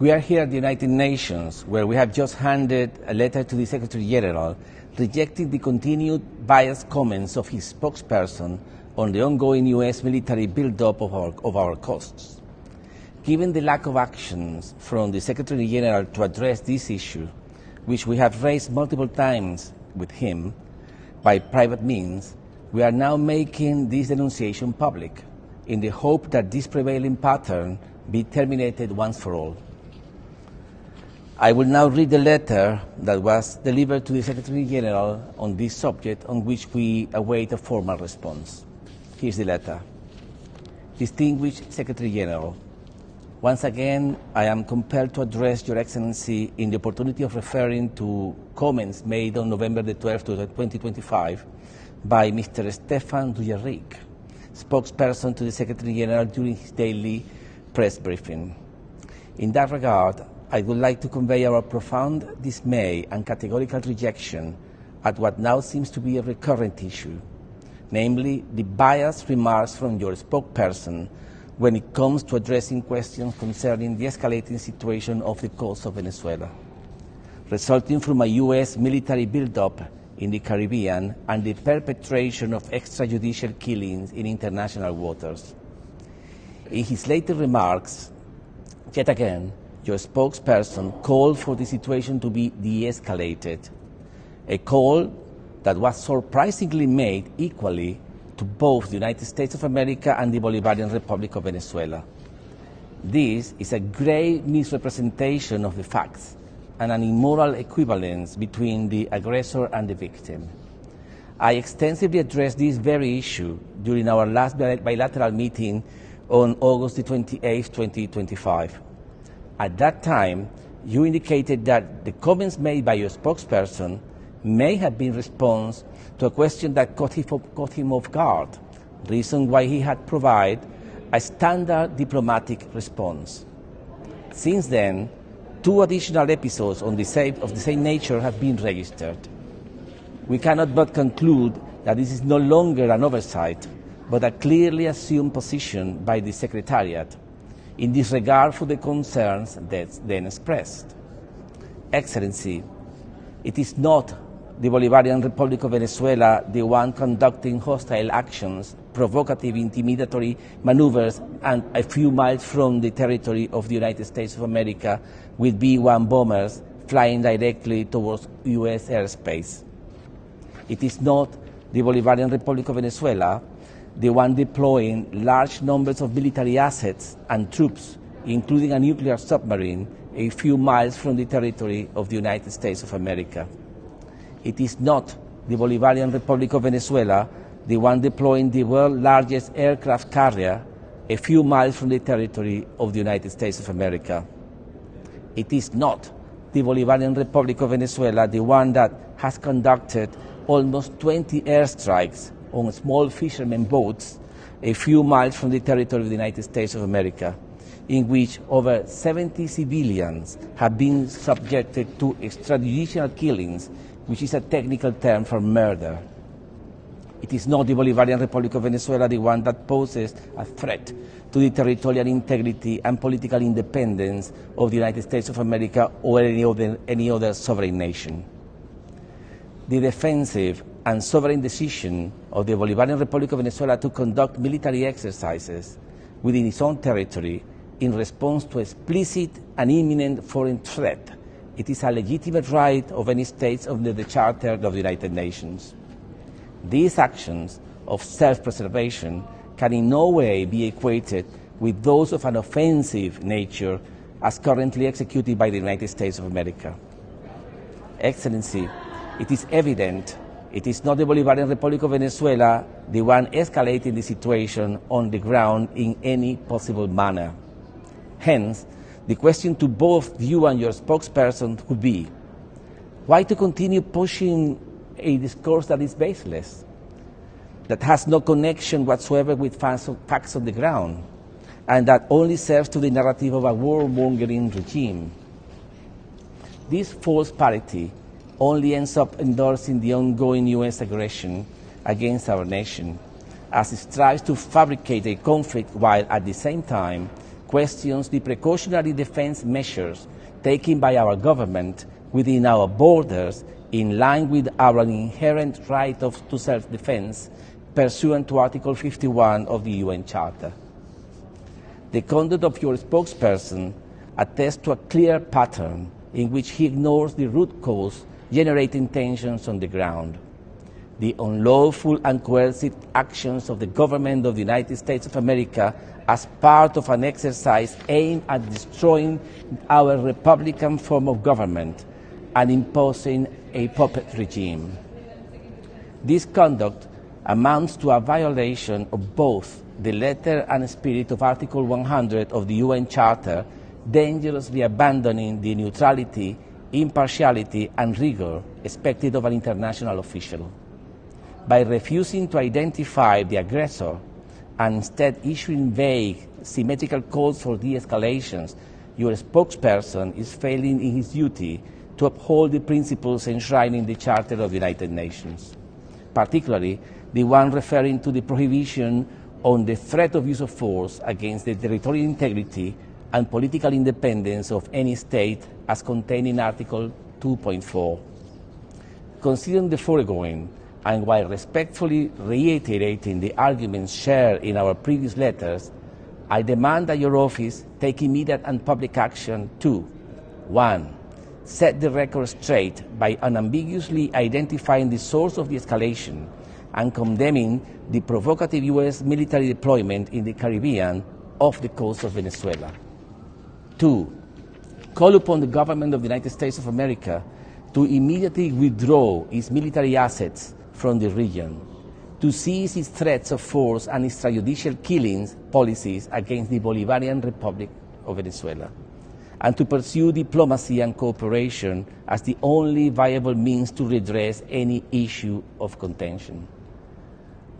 We are here at the United Nations, where we have just handed a letter to the Secretary General rejecting the continued biased comments of his spokesperson on the ongoing U.S. military buildup of our coasts. Given the lack of actions from the Secretary General to address this issue, which we have raised multiple times with him by private means, we are now making this denunciation public in the hope that this prevailing pattern be terminated once for all. I will now read the letter that was delivered to the Secretary General on this subject, on which we await a formal response. Here's the letter. Distinguished Secretary General, once again, I am compelled to address Your Excellency in the opportunity of referring to comments made on November the 12th, 2025 by Mr. Stefan Dujarric, spokesperson to the Secretary General during his daily press briefing. In that regard, I would like to convey our profound dismay and categorical rejection at what now seems to be a recurrent issue, namely the biased remarks from your spokesperson when it comes to addressing questions concerning the escalating situation off the coast of Venezuela, resulting from a U.S. military buildup in the Caribbean and the perpetration of extrajudicial killings in international waters. In his later remarks, yet again, your spokesperson called for the situation to be de-escalated, a call that was surprisingly made equally to both the United States of America and the Bolivarian Republic of Venezuela. This is a grave misrepresentation of the facts and an immoral equivalence between the aggressor and the victim. I extensively addressed this very issue during our last bilateral meeting on August 28, 2025. At that time, you indicated that the comments made by your spokesperson may have been response to a question that caught him off guard, reason why he had provided a standard diplomatic response. Since then, 2 additional episodes of the same nature have been registered. We cannot but conclude that this is no longer an oversight, but a clearly assumed position by the Secretariat in disregard for the concerns then expressed. Excellency, it is not the Bolivarian Republic of Venezuela the one conducting hostile actions, provocative, intimidatory maneuvers, and a few miles from the territory of the United States of America with B-1 bombers flying directly towards U.S. airspace. It is not the Bolivarian Republic of Venezuela the one deploying large numbers of military assets and troops, including a nuclear submarine, a few miles from the territory of the United States of America. It is not the Bolivarian Republic of Venezuela the one deploying the world's largest aircraft carrier a few miles from the territory of the United States of America. It is not the Bolivarian Republic of Venezuela the one that has conducted almost 20 airstrikes on small fishermen boats a few miles from the territory of the United States of America, in which over 70 civilians have been subjected to extrajudicial killings, which is a technical term for murder. It is not the Bolivarian Republic of Venezuela the one that poses a threat to the territorial integrity and political independence of the United States of America or any other sovereign nation. The defensive and sovereign decision of the Bolivarian Republic of Venezuela to conduct military exercises within its own territory in response to explicit and imminent foreign threat. It is a legitimate right of any state under the Charter of the United Nations. These actions of self-preservation can in no way be equated with those of an offensive nature as currently executed by the United States of America. Excellency, it is evident it is not the Bolivarian Republic of Venezuela the one escalating the situation on the ground in any possible manner. Hence, the question to both you and your spokesperson would be, why to continue pushing a discourse that is baseless, that has no connection whatsoever with facts on the ground, and that only serves to the narrative of a warmongering regime? This false parity only ends up endorsing the ongoing U.S. aggression against our nation, as it strives to fabricate a conflict while at the same time questions the precautionary defense measures taken by our government within our borders in line with our inherent right to self-defense pursuant to Article 51 of the UN Charter. The conduct of your spokesperson attests to a clear pattern in which he ignores the root cause generating tensions on the ground. The unlawful and coercive actions of the government of the United States of America as part of an exercise aimed at destroying our republican form of government and imposing a puppet regime. This conduct amounts to a violation of both the letter and spirit of Article 100 of the UN Charter, dangerously abandoning the neutrality, impartiality, and rigor expected of an international official. By refusing to identify the aggressor and instead issuing vague, symmetrical calls for de-escalations, your spokesperson is failing in his duty to uphold the principles enshrined in the Charter of the United Nations, particularly the one referring to the prohibition on the threat of use of force against the territorial integrity and political independence of any state as contained in Article 2.4. Considering the foregoing, and while respectfully reiterating the arguments shared in our previous letters, I demand that your office take immediate and public action to 1. Set the record straight by unambiguously identifying the source of the escalation and condemning the provocative U.S. military deployment in the Caribbean off the coast of Venezuela. 2. Call upon the government of the United States of America to immediately withdraw its military assets from the region, to cease its threats of force and extrajudicial killings policies against the Bolivarian Republic of Venezuela, and to pursue diplomacy and cooperation as the only viable means to redress any issue of contention.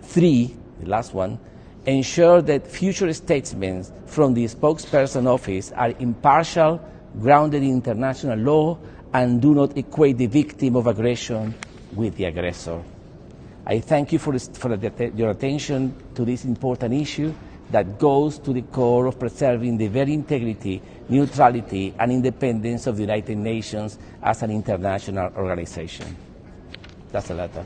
3, the last one, ensure that future statements from the spokesperson office are impartial, grounded in international law, and do not equate the victim of aggression with the aggressor. I thank you for your attention to this important issue that goes to the core of preserving the very integrity, neutrality, and independence of the United Nations as an international organization. That's the letter.